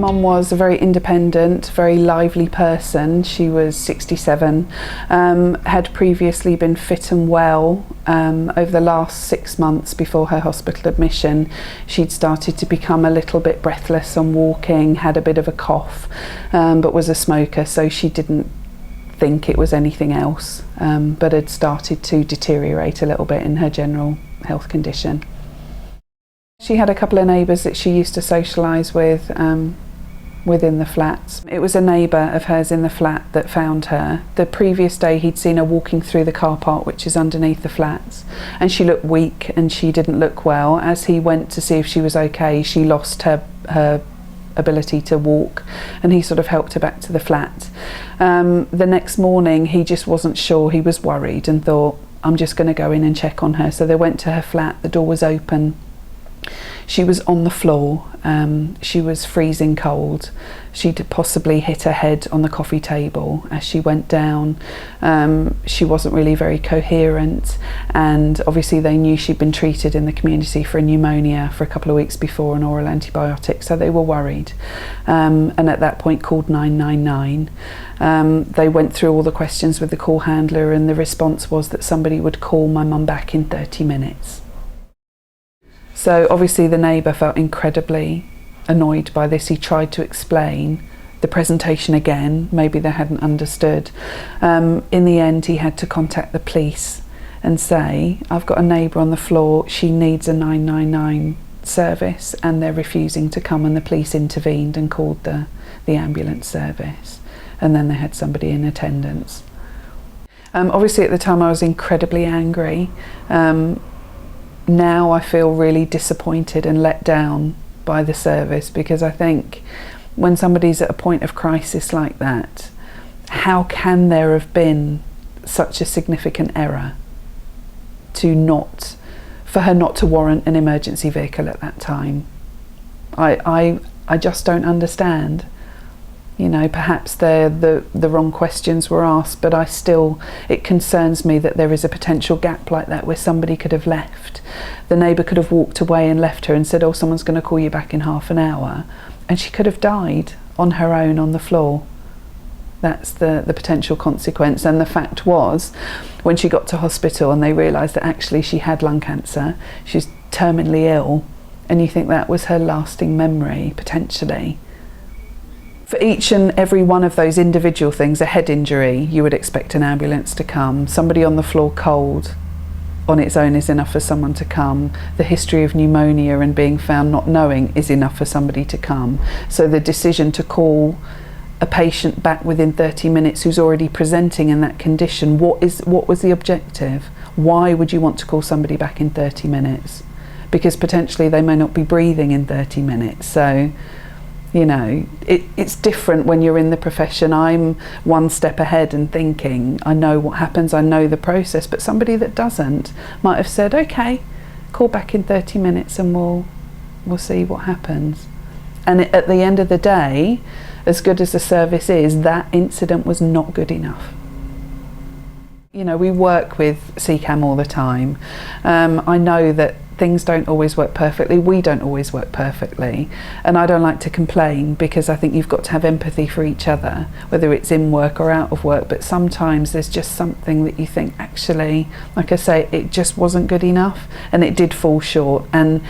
mum was a very independent, very lively person. She was 67, had previously been fit and well. Over the last 6 months before her hospital admission, she'd started to become a little bit breathless on walking, had a bit of a cough, but was a smoker, so she didn't think it was anything else, but had started to deteriorate a little bit in her general health condition. She had a couple of neighbours that she used to socialise with within the flats. It was a neighbour of hers in the flat that found her. The previous day he'd seen her walking through the car park, which is underneath the flats, and she looked weak and she didn't look well. As he went to see if she was okay, she lost her ability to walk, and he sort of helped her back to the flat. The next morning he just wasn't sure, he was worried and thought, I'm just going to go in and check on her. So they went to her flat, the door was open. She was on the floor, she was freezing cold. She'd possibly hit her head on the coffee table as she went down. She wasn't really very coherent, and obviously they knew she'd been treated in the community for a pneumonia for a couple of weeks before, an oral antibiotic, so they were worried, and at that point called 999. They went through all the questions with the call handler, and the response was that somebody would call my mum back in 30 minutes. So obviously the neighbour felt incredibly annoyed by this. He tried to explain the presentation again, maybe they hadn't understood. In the end he had to contact the police and say, I've got a neighbour on the floor, she needs a 999 service, and they're refusing to come, and the police intervened and called the ambulance service, and then they had somebody in attendance. Obviously at the time I was incredibly angry. Now I feel really disappointed and let down by the service, because I think when somebody's at a point of crisis like that, how can there have been such a significant error for her not to warrant an emergency vehicle at that time? I just don't understand. You know, perhaps the wrong questions were asked, but it concerns me that there is a potential gap like that where somebody could have left. The neighbour could have walked away and left her and said, oh, someone's going to call you back in half an hour, and she could have died on her own on the floor. That's the potential consequence. And the fact was, when she got to hospital and they realised that actually she had lung cancer, she's terminally ill, and you think that was her lasting memory, potentially. For each and every one of those individual things, a head injury, you would expect an ambulance to come. Somebody on the floor cold on its own is enough for someone to come. The history of pneumonia and being found not knowing is enough for somebody to come. So the decision to call a patient back within 30 minutes who's already presenting in that condition, what was the objective? Why would you want to call somebody back in 30 minutes? Because potentially they may not be breathing in 30 minutes. So, you know, it's different when you're in the profession. I'm one step ahead and thinking, I know what happens, I know the process, but somebody that doesn't might have said, okay, call back in 30 minutes and we'll see what happens. And at the end of the day, as good as the service is, that incident was not good enough. You know, we work with SECAmb all the time. I know that things don't always work perfectly, we don't always work perfectly, and I don't like to complain, because I think you've got to have empathy for each other, whether it's in work or out of work, but sometimes there's just something that you think, actually, like I say, it just wasn't good enough, and it did fall short, and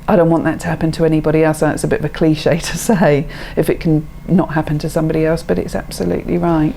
I don't want that to happen to anybody else. It's a bit of a cliche to say, if it can not happen to somebody else, but it's absolutely right.